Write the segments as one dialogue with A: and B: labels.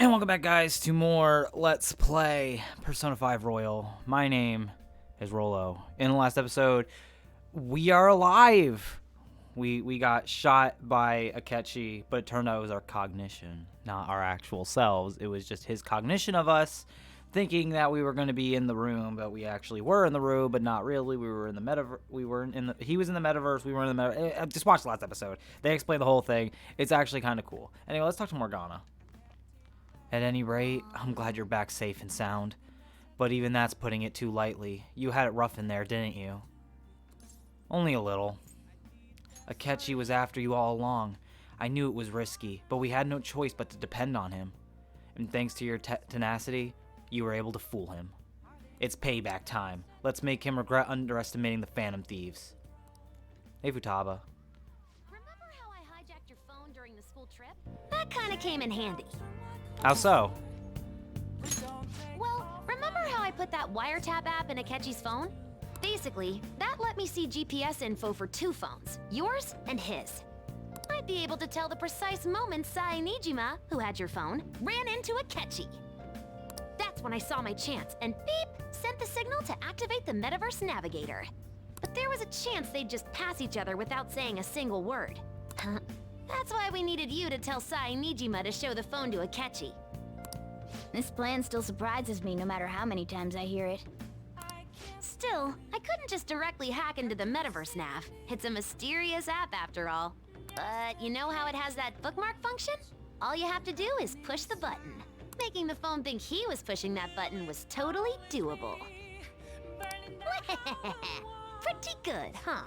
A: And welcome back, guys, to more Let's Play Persona 5 Royal. My name is Rollo. In the last episode, we are alive. We got shot by Akechi, but it turned out it was our cognition, not our actual selves. It was just his cognition of us, thinking that we were going to be in the room, but we actually were in the room, but not really. We were in the metaverse. He was in the metaverse. We were in the metaverse. Just watch the last episode. They explain the whole thing. It's actually kind of cool. Anyway, let's talk to Morgana. At any rate, I'm glad you're back safe and sound. But even that's putting it too lightly. You had it rough in there, didn't you? Only a little. Akechi was after you all along. I knew it was risky, but we had no choice but to depend on him. And thanks to your tenacity, you were able to fool him. It's payback time. Let's make him regret underestimating the Phantom Thieves. Hey, Futaba.
B: Remember how I hijacked your phone during the school trip? That kind of came in handy.
A: How so?
B: Well, remember how I put that wiretap app in Akechi's phone? Basically, that let me see GPS info for two phones, yours and his. I'd be able to tell the precise moment Sai Nijima, who had your phone, ran into Akechi. That's when I saw my chance, and beep, sent the signal to activate the Metaverse Navigator. But there was a chance they'd just pass each other without saying a single word. That's why we needed you to tell Sai Nijima to show the phone to Akechi.
C: This plan still surprises me no matter how many times I hear it.
B: Still, I couldn't just directly hack into the Metaverse Nav. It's a mysterious app after all. But you know how it has that bookmark function? All you have to do is push the button. Making the phone think he was pushing that button was totally doable. Pretty good, huh?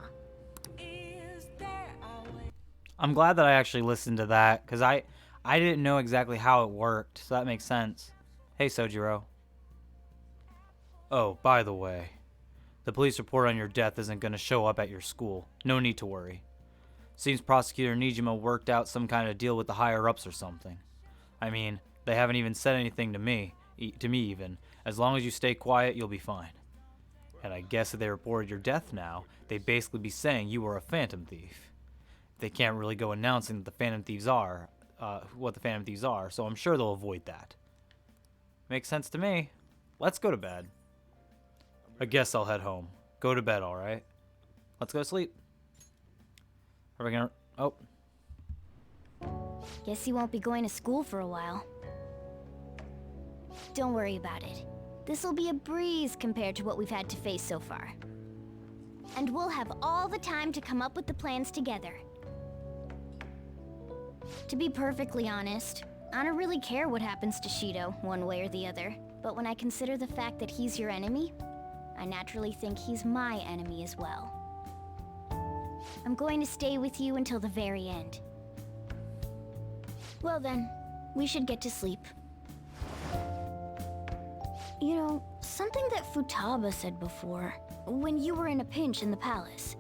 A: I'm glad that I actually listened to that, because I didn't know exactly how it worked, so that makes sense. Hey, Sojiro. Oh, by the way, the police report on your death isn't going to show up at your school. No need to worry. Seems Prosecutor Nijima worked out some kind of deal with the higher-ups or something. I mean, they haven't even said anything to me even. As long as you stay quiet, you'll be fine. And I guess if they reported your death now, they'd basically be saying you were a Phantom Thief. They can't really go announcing that the Phantom Thieves are, what the Phantom Thieves are, so I'm sure they'll avoid that. Makes sense to me. Let's go to bed. I guess I'll head home. Go to bed, alright? Let's go to sleep. Are we gonna... Oh.
C: Guess you won't be going to school for a while. Don't worry about it. This'll be a breeze compared to what we've had to face so far. And we'll have all the time to come up with the plans together. To be perfectly honest, I don't really care what happens to Shido, one way or the other. But when I consider the fact that he's your enemy, I naturally think he's my enemy as well. I'm going to stay with you until the very end. Well then, we should get to sleep. You know, something that Futaba said before, when you were in a pinch in the palace,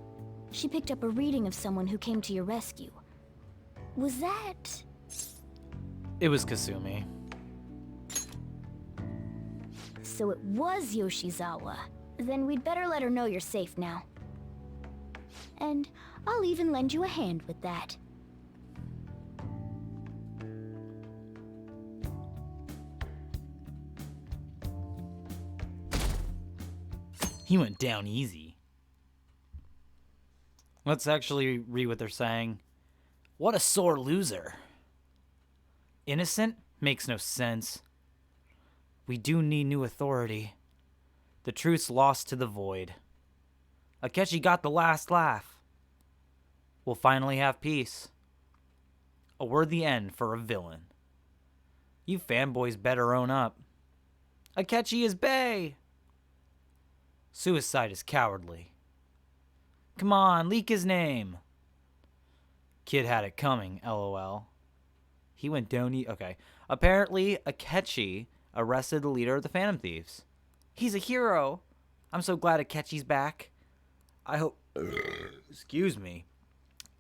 C: she picked up a reading of someone who came to your rescue. Was that...
A: It was Kasumi.
C: So it was Yoshizawa. Then we'd better let her know you're safe now. And I'll even lend you a hand with that.
A: He went down easy. Let's actually read what they're saying. What a sore loser. Innocent? Makes no sense. We do need new authority. The truth's lost to the void. Akechi got the last laugh. We'll finally have peace. A worthy end for a villain. You fanboys better own up. Akechi is bae! Suicide is cowardly. Come on, leak his name. Kid had it coming, lol. He went down okay. Apparently, Akechi arrested the leader of the Phantom Thieves. He's a hero. I'm so glad Akechi's back. I hope... Excuse me.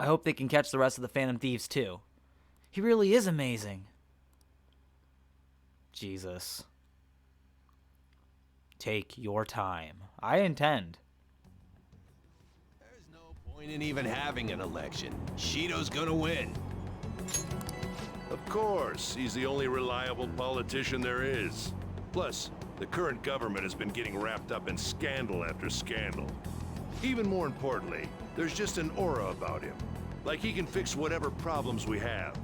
A: I hope they can catch the rest of the Phantom Thieves, too. He really is amazing. Jesus. Take your time. I intend.
D: There's no point in even having an election. Shido's gonna win.
A: Of
D: course. He's the only reliable politician there is. Plus, the current government has been getting wrapped up in scandal after scandal. Even more importantly, there's just an aura about him. Like he can fix whatever problems we have.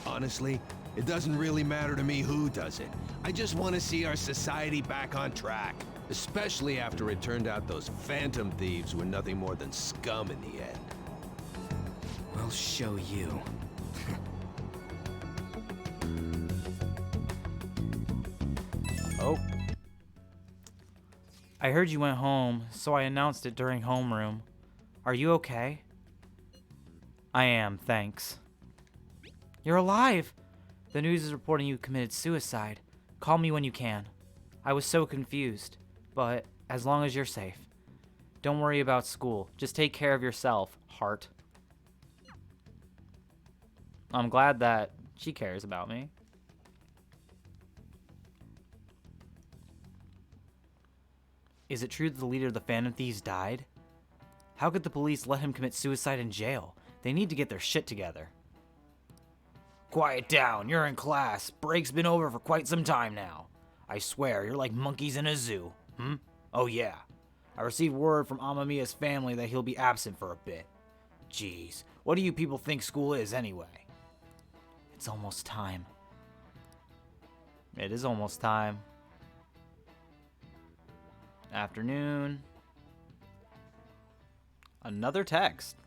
E: Honestly, it doesn't really matter to me who does it. I just want to see our society back on track. Especially after it turned out those phantom thieves were nothing more than scum in the end.
F: We'll show you.
A: Oh. I heard you went home, so I announced it during homeroom. Are you okay? I am, thanks. You're alive! The news is reporting you committed suicide. Call me when you can. I was so confused, but as long as you're safe. Don't worry about school. Just take care of yourself, heart. I'm glad that she cares about me. Is it true that the leader of the Phantom Thieves died? How could the police let him commit suicide in jail? They need to get their shit together. Quiet down, you're in class. Break's been over for quite some time now. I swear, you're like monkeys in a zoo. Oh yeah. I received word from Amamiya's family that he'll be absent for a bit. Jeez, what do you people think school is anyway? It's almost time. It is almost time. Afternoon. Another text.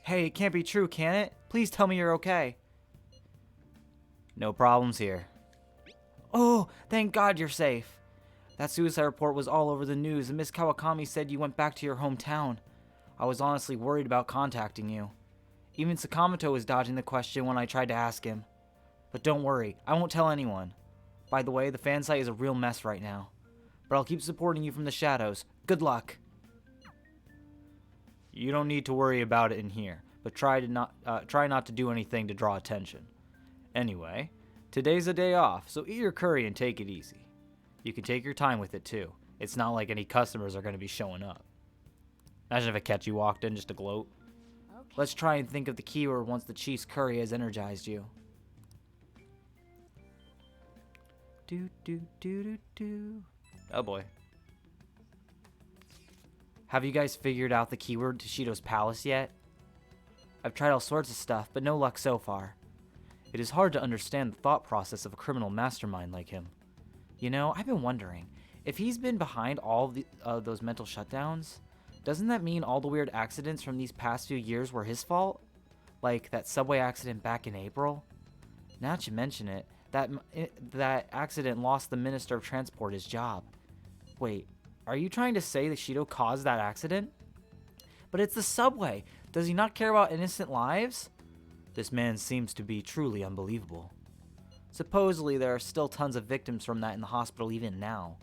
A: Hey, it can't be true, can it? Please tell me you're okay. No problems here. Oh, thank God you're safe. That suicide report was all over the news, and Miss Kawakami said you went back to your hometown. I was honestly worried about contacting you. Even Sakamoto was dodging the question when I tried to ask him. But don't worry, I won't tell anyone. By the way, the fan site is a real mess right now. But I'll keep supporting you from the shadows. Good luck. You don't need to worry about it in here, but try not to do anything to draw attention. Anyway, today's a day off, so eat your curry and take it easy. You can take your time with it too. It's not like any customers are going to be showing up. Imagine if Akechi walked in just to gloat.
C: Okay.
A: Let's try and think of the keyword once the chief's curry has energized you. Do do do do do. Oh boy. Have you guys figured out the keyword to Shido's palace yet? I've tried all sorts of stuff, but no luck so far. It is hard to understand the thought process of a criminal mastermind like him. You know, I've been wondering, if he's been behind all of those mental shutdowns, doesn't that mean all the weird accidents from these past few years were his fault? Like that subway accident back in April? Now that you mention it, that accident lost the Minister of Transport his job. Wait, are you trying to say that Shido caused that accident? But it's the subway. Does he not care about innocent lives? This man seems to be truly unbelievable. Supposedly, there are still tons of victims from that in the hospital even now.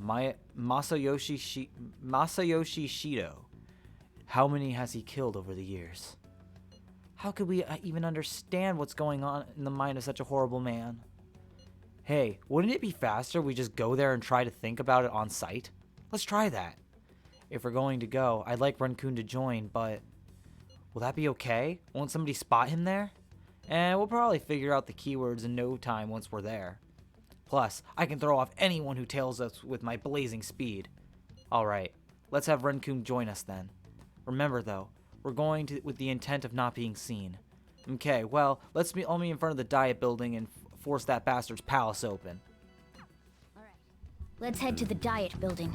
A: Masayoshi Shido. How many has he killed over the years? How could we even understand what's going on in the mind of such a horrible man? Hey, wouldn't it be faster we just go there and try to think about it on site? Let's try that. If we're going to go, I'd like Ren-kun to join, but will that be okay? Won't somebody spot him there? And we'll probably figure out the keywords in no time once we're there. Plus, I can throw off anyone who tails us with my blazing speed. Alright, let's have Ren-kun join us then. Remember though, we're going with the intent of not being seen. Okay, well, let's meet only in front of the Diet Building and force that bastard's palace open.
C: Alright. Let's head to the Diet Building.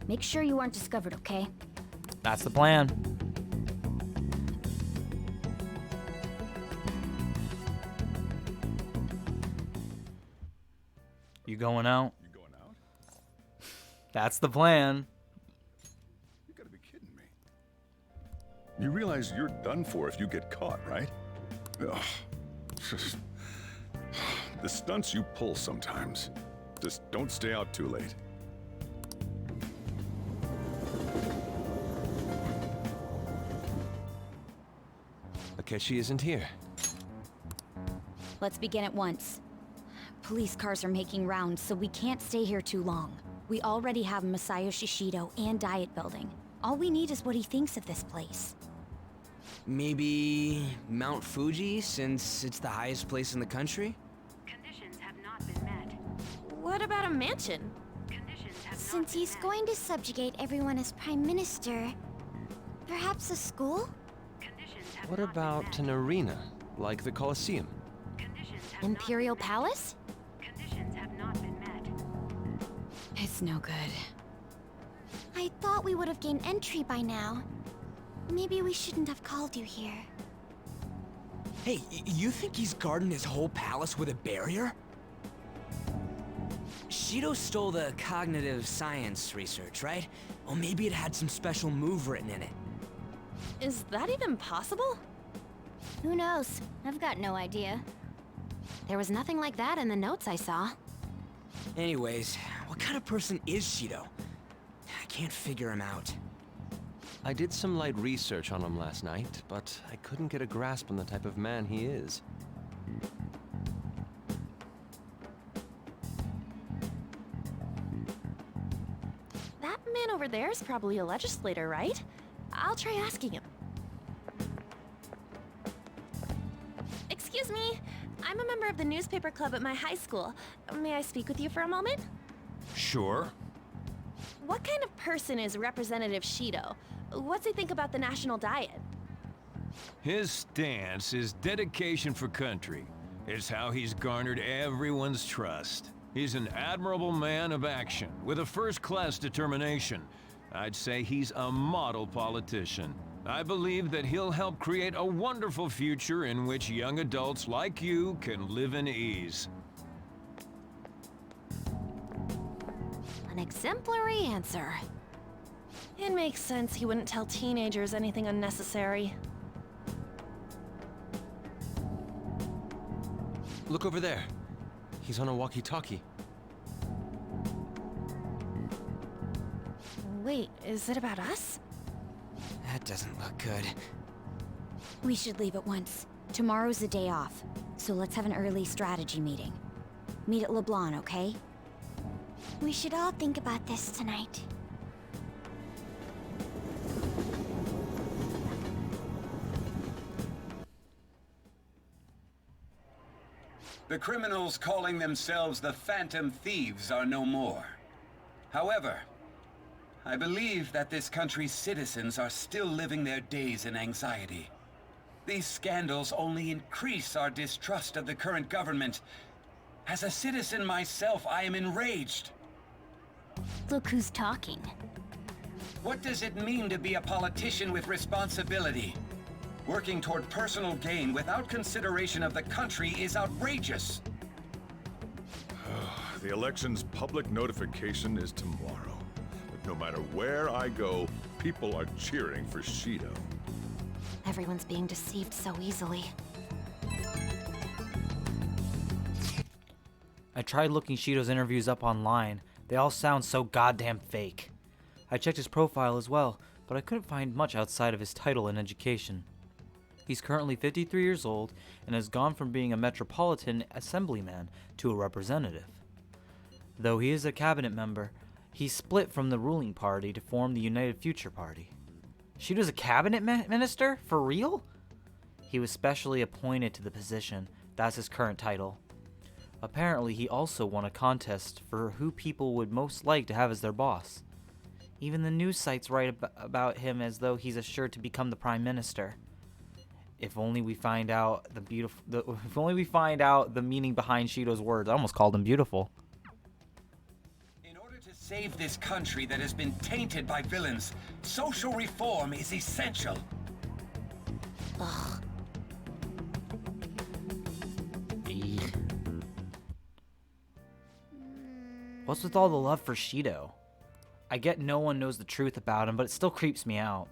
C: Make sure you aren't discovered, okay?
A: That's the plan. You going out?
G: You going out?
A: That's the plan.
G: You gotta be kidding me. You realize you're done for if you get caught, right? Ugh. Just... The stunts you pull sometimes. Just don't stay out too late.
E: Akechi isn't here.
H: Let's begin at once. Police cars are making rounds, so we can't stay here too long. We already have Masayoshi Shido and Diet Building. All we need is what he thinks of this place.
F: Maybe Mount Fuji, since it's the highest place in the country?
B: Conditions have not been met.
H: What about a mansion?
B: Conditions have
C: Since he's going to subjugate everyone as Prime Minister, perhaps a school?
I: What about an arena, like the Colosseum?
H: Imperial Palace?
B: Conditions have not been met.
H: It's no good.
C: I thought we would have gained entry by now. Maybe we shouldn't have called you here.
F: Hey, you think he's guarding his whole palace with a barrier? Shido stole the cognitive science research, right? Well, maybe it had some special move written in it.
H: Is that even possible?
C: Who knows? I've got no idea.
B: There was nothing like that in the notes I saw.
F: Anyways, what kind of person is Shido? I can't figure him out.
I: I did some light research on him last night, but I couldn't get a grasp on the type of man he is.
H: That man over there is probably a legislator, right? I'll try asking him. Excuse me. I'm a member of the newspaper club at my high school. May I speak with you for a moment?
E: Sure.
H: What kind of person is Representative Shido? What's he think about the national diet?
J: His stance is dedication for country. It's how he's garnered everyone's trust. He's an admirable man of action, with a first-class determination. I'd say he's a model politician. I believe that he'll help create a wonderful future in which young adults like you can live in ease.
B: An exemplary answer.
H: It makes sense he wouldn't tell teenagers anything unnecessary.
I: Look over there. He's on a walkie-talkie.
H: Wait, is it about us?
F: That doesn't look good.
H: We should leave at once. Tomorrow's the day off, so let's have an early strategy meeting. Meet at LeBlanc, okay?
C: We should all think about this tonight.
K: The criminals calling themselves the Phantom Thieves are no more. However, I believe that this country's citizens are still living their days in anxiety. These scandals only increase our distrust of the current government. As a citizen myself, I am enraged.
C: Look who's talking.
K: What does it mean to be a politician with responsibility? Working toward personal gain without consideration of the country is outrageous.
G: The election's public notification is tomorrow. But no matter where I go, people are cheering for Shido.
B: Everyone's being deceived so easily.
A: I tried looking Shido's interviews up online. They all sound so goddamn fake. I checked his profile as well, but I couldn't find much outside of his title and education. He's currently 53 years old and has gone from being a metropolitan assemblyman to a representative. Though he is a cabinet member, he split from the ruling party to form the United Future Party. Shido's a cabinet minister? For real? He was specially appointed to the position. That's his current title. Apparently, he also won a contest for who people would most like to have as their boss. Even the news sites write about him as though he's assured to become the prime minister. If only we find out the meaning behind Shido's words. I almost called him beautiful.
K: In order to save this country that has been tainted by villains, social reform is essential.
H: Ugh.
A: What's with all the love for Shido? I get no one knows the truth about him, but it still creeps me out.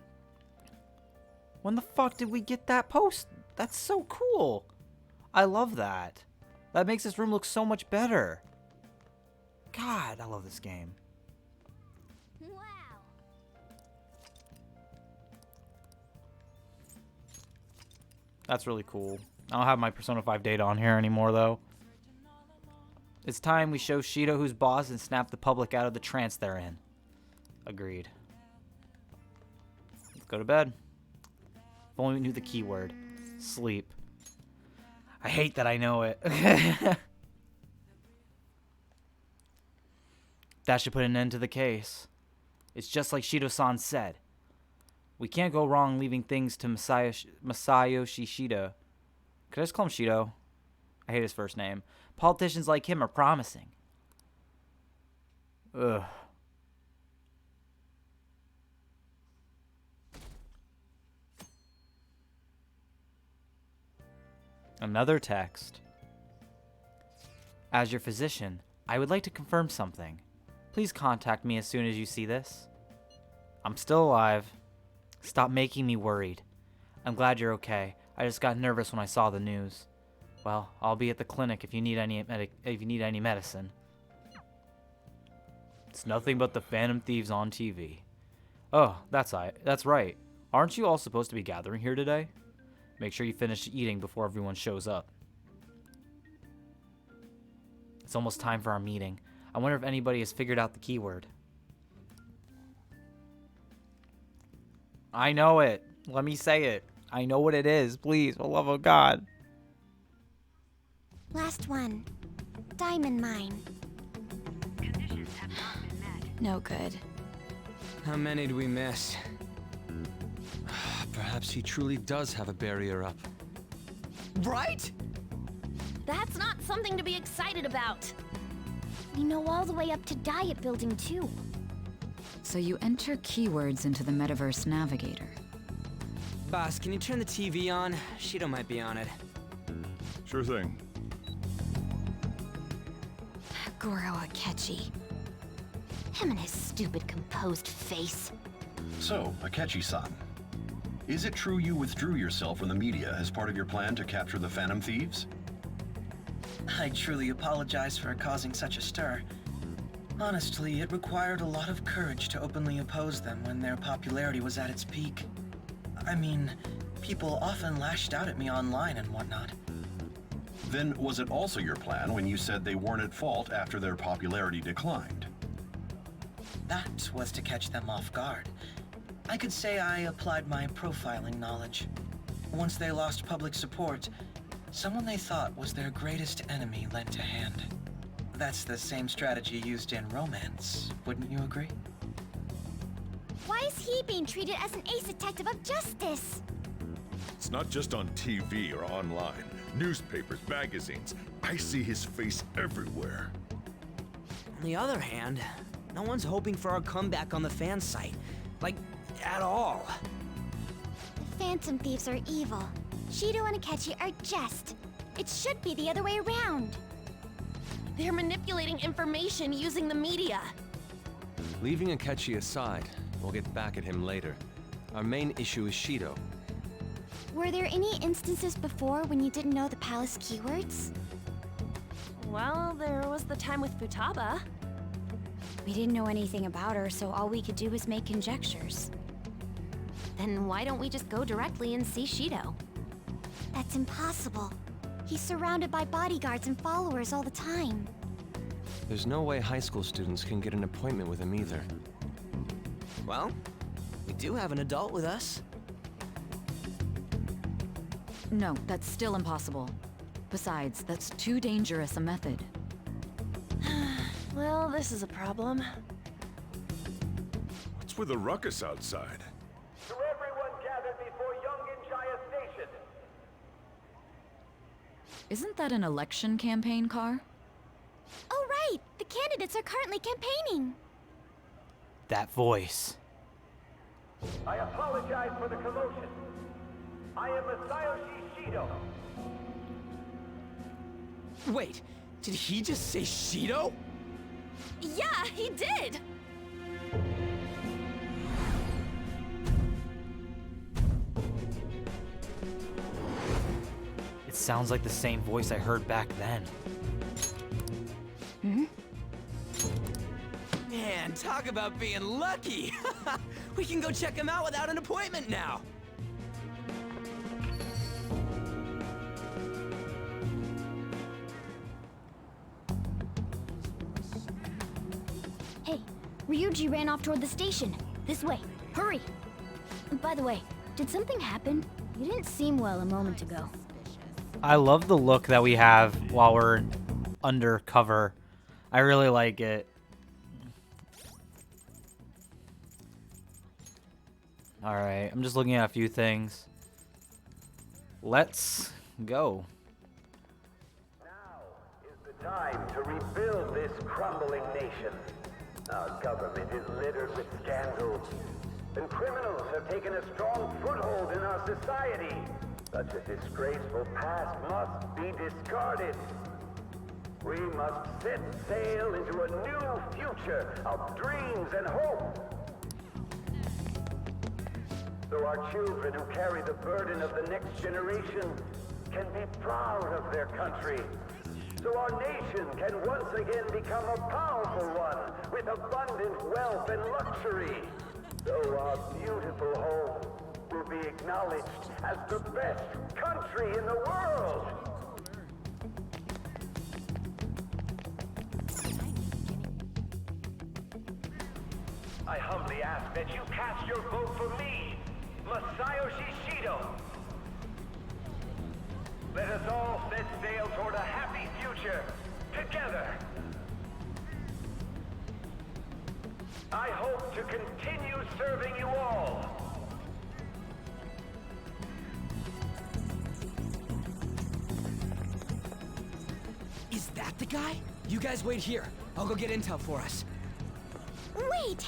A: When the fuck did we get that post? That's so cool. I love that. That makes this room look so much better. God, I love this game.
C: Wow.
A: That's really cool. I don't have my Persona 5 data on here anymore, though. It's time we show Shido who's boss and snap the public out of the trance they're in. Agreed. Let's go to bed. If only we knew the keyword. Sleep. I hate that I know it. That should put an end to the case. It's just like Shido-san said. We can't go wrong leaving things to Masayoshi Shido. Could I just call him Shido? I hate his first name. Politicians like him are promising. Ugh. Another text. As your physician, I would like to confirm something. Please contact me as soon as you see this. I'm still alive. Stop making me worried. I'm glad you're okay. I just got nervous when I saw the news. Well, I'll be at the clinic if you need any medicine. It's nothing but the Phantom Thieves on TV. Oh, that's right. Aren't you all supposed to be gathering here today? Make sure you finish eating before everyone shows up. It's almost time for our meeting. I wonder if anybody has figured out the keyword. I know it. Let me say it. I know what it is. Please, for the love of God.
C: Last one. Diamond mine.
H: No good.
F: How many do we miss?
I: Perhaps he truly does have a barrier up.
F: Right?
B: That's not something to be excited about.
C: We know all the way up to Diet Building, too.
L: So you enter keywords into the Metaverse Navigator.
F: Boss, can you turn the TV on? Shido might be on it.
G: Sure thing.
H: Goro Akechi.
B: Him and his stupid composed face.
M: So, Akechi-san, is it true you withdrew yourself from the media as part of your plan to capture the Phantom Thieves?
N: I truly apologize for causing such a stir. Honestly, it required a lot of courage to openly oppose them when their popularity was at its peak. I mean, people often lashed out at me online and whatnot.
M: Then was it also your plan when you said they weren't at fault after their popularity declined?
N: That was to catch them off guard. I could say I applied my profiling knowledge. Once they lost public support, someone they thought was their greatest enemy lent a hand. That's the same strategy used in romance, wouldn't you agree?
C: Why is he being treated as an ace detective of justice?
G: It's not just on TV or online. Newspapers, magazines. I see his face everywhere.
F: On the other hand, no one's hoping for our comeback on the fan site. Like, at all.
C: The Phantom Thieves are evil. Shido and Akechi are just. It should be the other way around.
B: They're manipulating information using the media.
I: Leaving Akechi aside, we'll get back at him later. Our main issue is Shido.
C: Were there any instances before when you didn't know the palace keywords?
B: Well, there was the time with Futaba.
H: We didn't know anything about her, so all we could do was make conjectures.
B: Then why don't we just go directly and see Shido?
C: That's impossible. He's surrounded by bodyguards and followers all the time.
I: There's no way high school students can get an appointment with him either.
F: Well, we do have an adult with us.
L: No, that's still impossible. Besides, that's too dangerous a method.
B: Well, this is a problem.
G: What's with the ruckus outside?
O: To everyone gathered before Yongen-Jaya Station.
L: Isn't that an election campaign car?
C: Oh, right! The candidates are currently campaigning.
A: That voice.
O: I apologize for the commotion. I am Masayoshi Shido.
F: Wait, did he just say Shido?
B: Yeah, he did!
A: It sounds like the same voice I heard back then.
F: Man, talk about being lucky! We can go check him out without an appointment now!
C: Hey, Ryuji ran off toward the station. This way. Hurry! By the way, did something happen? You didn't seem well a moment ago.
A: I love the look that we have while we're undercover. I really like it. Alright, I'm just looking at a few things. Let's go.
O: Time to rebuild this crumbling nation. Our government is littered with scandals, and criminals have taken a strong foothold in our society. Such a disgraceful past must be discarded. We must set sail into a new future of dreams and hope. So our children who carry the burden of the next generation can be proud of their country. So our nation can once again become a powerful one with abundant wealth and luxury. So our beautiful home will be acknowledged as the best country in the world. I humbly ask that you cast your vote for me, Masayoshi Shido. Let us all set sail toward a happy future, together. I hope to continue serving you all.
F: Is that the guy? You guys wait here. I'll go get intel for us.
C: Wait!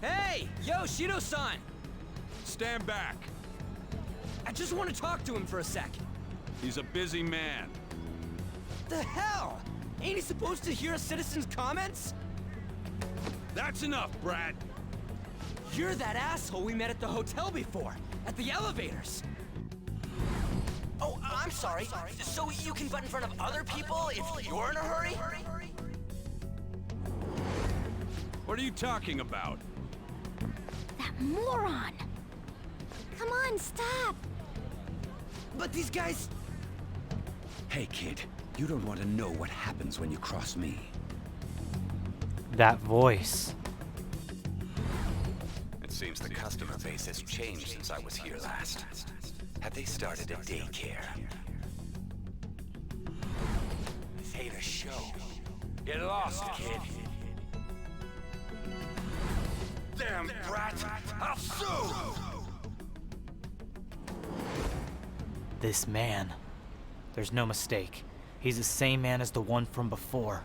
F: Hey! Yo, Shido-san!
J: Stand back.
F: I just want to talk to him for a sec.
J: He's a busy man.
F: The hell? Ain't he supposed to hear a citizen's comments?
J: That's enough, Brad.
F: You're that asshole we met at the hotel before, at the elevators. Oh, I'm sorry. So you can butt in front of other people if you're in a hurry?
J: What are you talking about?
C: That moron! Come on, stop!
F: But these guys...
K: Hey, kid. You don't want to know what happens when you cross me.
A: That voice.
K: It seems the customer base has changed since I was here last. Have they started a daycare? This ain't a show. Get lost, kid. Damn brat! I'll sue!
A: This man. There's no mistake. He's the same man as the one from before.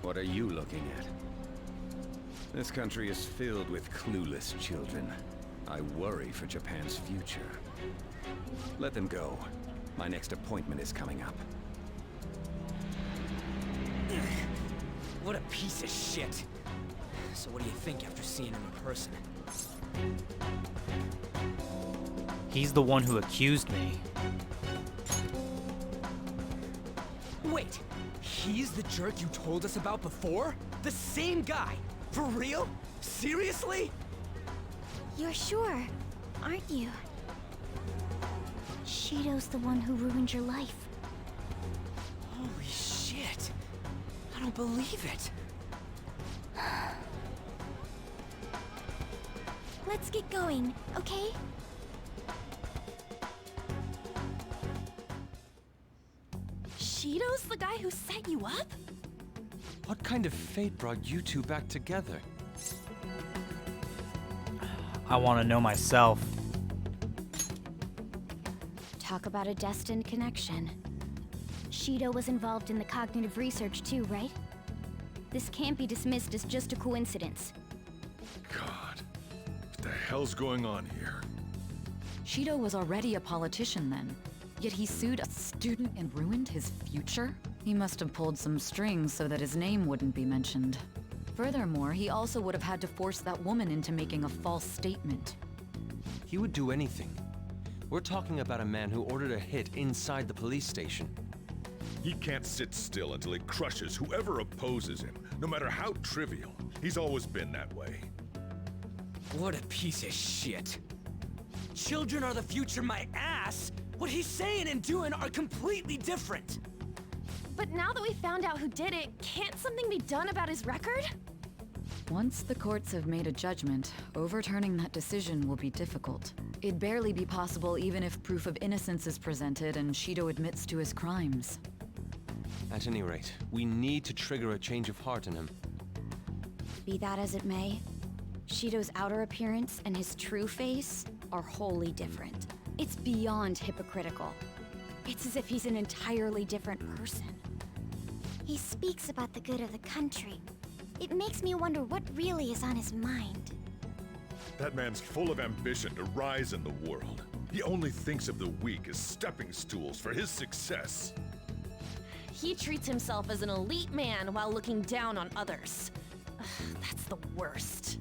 K: What are you looking at? This country is filled with clueless children. I worry for Japan's future. Let them go. My next appointment is coming up.
F: What a piece of shit. So what do you think after seeing him in person?
A: He's the one who accused me.
F: Wait, he's the jerk you told us about before? The same guy? For real? Seriously?
C: You're sure, aren't you? Shido's the one who ruined your life.
F: Holy shit. I don't believe it.
C: Let's get going, okay?
B: Shido's the guy who set you up?
I: What kind of fate brought you two back together?
A: I want to know myself.
C: Talk about a destined connection. Shido was involved in the cognitive research too, right? This can't be dismissed as just a coincidence.
G: God, what the hell's going on here?
L: Shido was already a politician then, yet he sued a student and ruined his future? He must have pulled some strings so that his name wouldn't be mentioned. Furthermore, he also would have had to force that woman into making a false statement.
I: He would do anything. We're talking about a man who ordered a hit inside the police station.
G: He can't sit still until he crushes whoever opposes him, no matter how trivial. He's always been that way.
F: What a piece of shit. Children are the future, my ass! What he's saying and doing are completely different!
B: But now that we found out who did it, can't something be done about his record?
L: Once the courts have made a judgment, overturning that decision will be difficult. It'd barely be possible even if proof of innocence is presented and Shido admits to his crimes.
I: At any rate, we need to trigger a change of heart in him.
H: Be that as it may, Shido's outer appearance and his true face are wholly different. It's beyond hypocritical. It's as if he's an entirely different person.
C: He speaks about the good of the country. It makes me wonder what really is on his mind.
G: That man's full of ambition to rise in the world. He only thinks of the weak as stepping stools for his success.
P: He treats himself as an elite man while looking down on others. Ugh, that's the worst.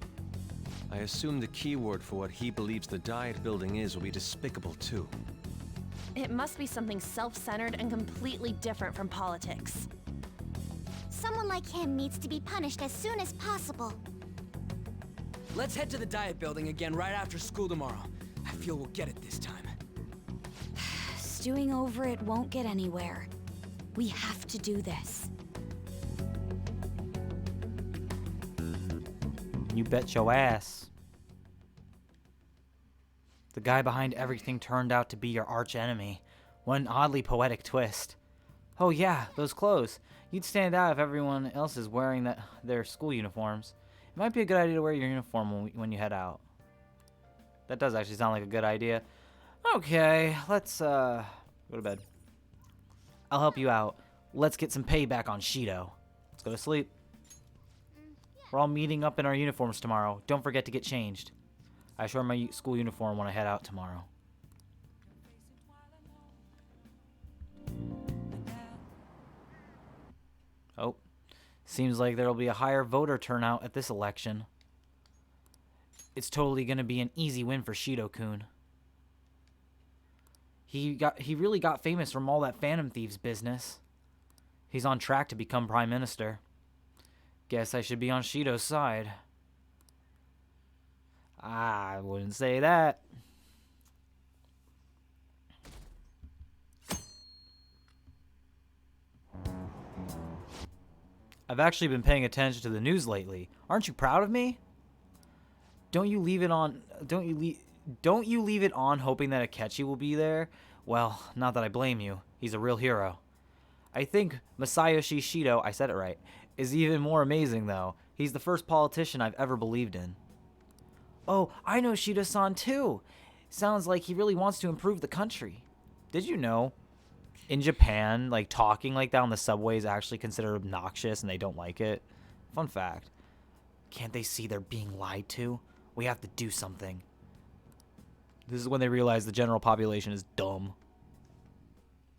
I: I assume the keyword for what he believes the Diet Building is will be despicable too.
P: It must be something self-centered and completely different from politics.
C: Someone like him needs to be punished as soon as possible.
F: Let's head to the Diet Building again right after school tomorrow. I feel we'll get it this time.
H: Stewing over it won't get anywhere. We have to do this.
A: You bet your ass. The guy behind everything turned out to be your arch enemy. What an oddly poetic twist. Oh yeah, those clothes. You'd stand out if everyone else is wearing their school uniforms. It might be a good idea to wear your uniform when you head out. That does actually sound like a good idea. Okay, let's go to bed. I'll help you out. Let's get some payback on Shido. Let's go to sleep. We're all meeting up in our uniforms tomorrow. Don't forget to get changed. I should wear my school uniform when I head out tomorrow. Oh, seems like there'll be a higher voter turnout at this election. It's totally gonna be an easy win for Shido-kun. He really got famous from all that Phantom Thieves business. He's on track to become Prime Minister. Guess I should be on Shido's side. I wouldn't say that. I've actually been paying attention to the news lately. Aren't you proud of me? Don't you leave it on hoping that Akechi will be there? Well, not that I blame you. He's a real hero. I think Masayoshi Shido, I said it right, is even more amazing though. He's the first politician I've ever believed in. Oh, I know Shido-san too. Sounds like he really wants to improve the country. Did you know? In Japan, like talking like that on the subway is actually considered obnoxious and they don't like it. Fun fact. Can't they see they're being lied to? We have to do something. This is when they realize the general population is dumb.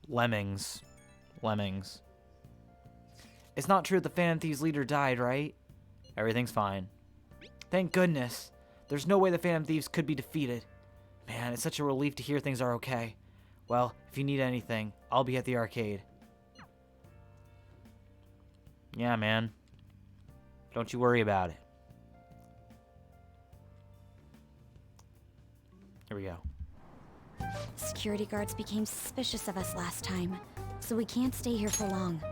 A: Lemmings. Lemmings. It's not true that the Phantom Thieves leader died, right? Everything's fine. Thank goodness. There's no way the Phantom Thieves could be defeated. Man, it's such a relief to hear things are okay. Well, if you need anything, I'll be at the arcade. Yeah, man. Don't you worry about it. Here we go.
H: Security guards became suspicious of us last time, so we can't stay here for long.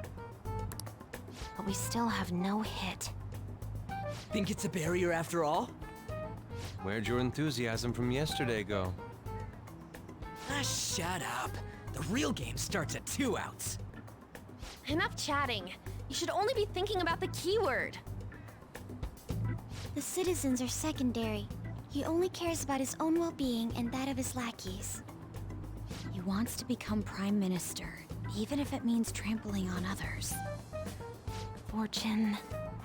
B: But we still have no hit.
F: Think it's a barrier after all?
I: Where'd your enthusiasm from yesterday go?
F: Ah, shut up. The real game starts at 2 outs.
P: Enough chatting. You should only be thinking about the keyword.
C: The citizens are secondary. He only cares about his own well-being and that of his lackeys.
H: He wants to become Prime Minister, even if it means trampling on others.
B: Fortune,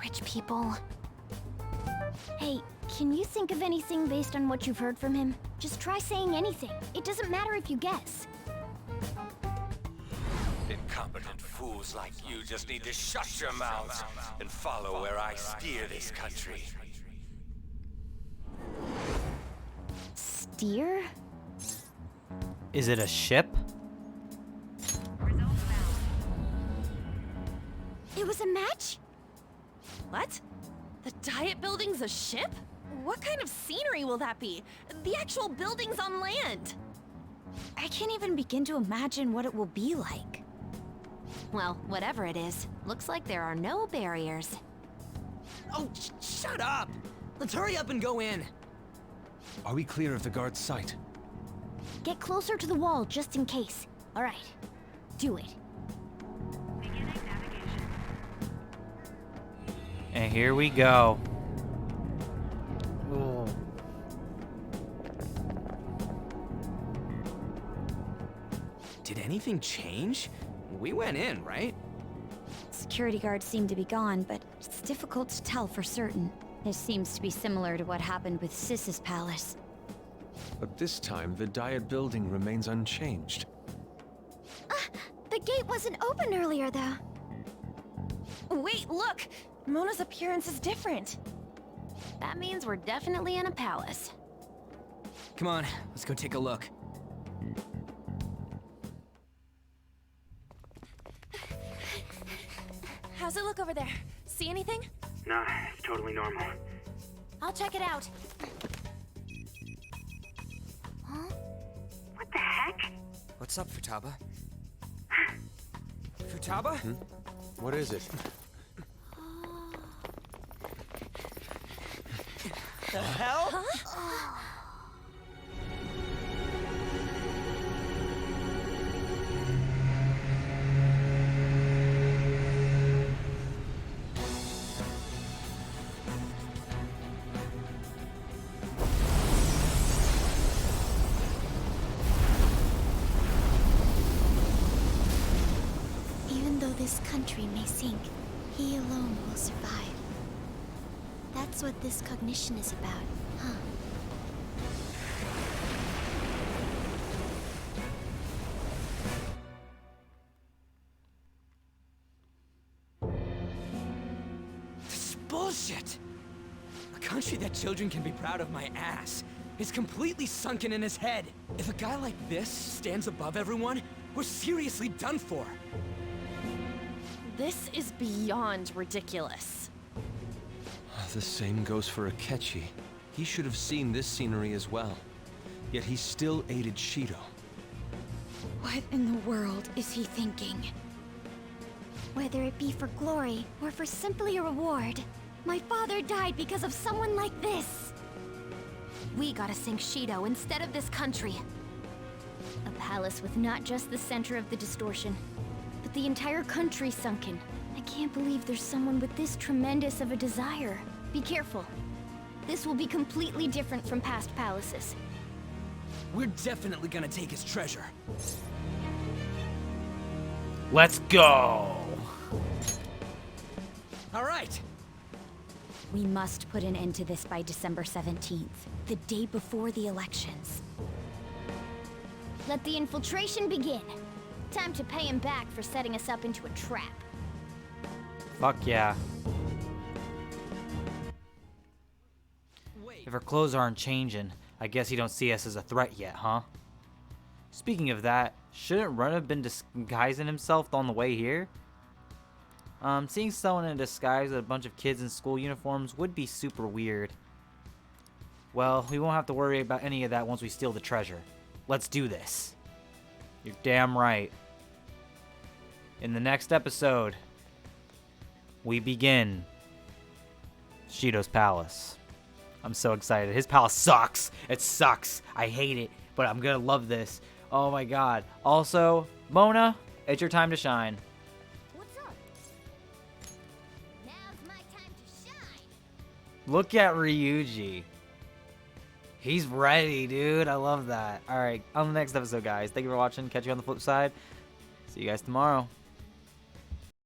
B: rich people.
C: Hey, can you think of anything based on what you've heard from him? Just try saying anything. It doesn't matter if you guess.
O: Incompetent fools like you just need to shut your mouths and follow where I steer this country.
C: Steer?
A: Is it a ship?
C: It was a match?
P: What? The Diet Building's a ship? What kind of scenery will that be? The actual building's on land.
H: I can't even begin to imagine what it will be like.
B: Well, whatever it is, looks like there are no barriers.
F: Oh, shut up! Let's hurry up and go in.
I: Are we clear of the guard's sight?
C: Get closer to the wall just in case. All right, do it.
A: And here we go. Ooh.
F: Did anything change? We went in, right?
H: Security guards seem to be gone, but it's difficult to tell for certain. This seems to be similar to what happened with Sis's palace.
I: But this time, the Diet building remains unchanged.
C: The gate wasn't open earlier, though.
P: Wait, look! Mona's appearance is different.
B: That means we're definitely in a palace.
F: Come on, let's go take a look.
P: How's it look over there? See anything?
O: Nah, it's totally normal.
P: I'll check it out.
O: What the heck?
F: What's up, Futaba? Futaba?
I: What is it?
F: The hell?
C: Even though this country may sink, he alone will survive. That's what this cognition is about, huh?
F: This is bullshit! A country that children can be proud of my ass is completely sunken in his head. If a guy like this stands above everyone, we're seriously done for.
P: This is beyond ridiculous.
I: The same goes for Akechi. He should have seen this scenery as well. Yet he still aided Shido.
H: What in the world is he thinking?
C: Whether it be for glory or for simply a reward, my father died because of someone like this.
B: We gotta sink Shido instead of this country.
C: A palace with not just the center of the distortion, but the entire country sunken. I can't believe there's someone with this tremendous of a desire. Be careful. This will be completely different from past palaces.
F: We're definitely gonna take his treasure.
A: Let's go.
F: All right.
H: We must put an end to this by December 17th, the day before the elections.
C: Let the infiltration begin. Time to pay him back for setting us up into a trap.
A: Fuck yeah. If our clothes aren't changing, I guess you don't see us as a threat yet, huh? Speaking of that, shouldn't Ren have been disguising himself on the way here? Seeing someone in a disguise with a bunch of kids in school uniforms would be super weird. Well, we won't have to worry about any of that once we steal the treasure. Let's do this. You're damn right. In the next episode, we begin Shido's palace. I'm so excited. His palace sucks. It sucks. I hate it, but I'm gonna love this. Oh my god. Also, Mona, it's your time to shine.
C: What's up? Now's my time to shine.
A: Look at Ryuji. He's ready, dude. I love that. All right, on the next episode, guys. Thank you for watching. Catch you on the flip side. See you guys tomorrow.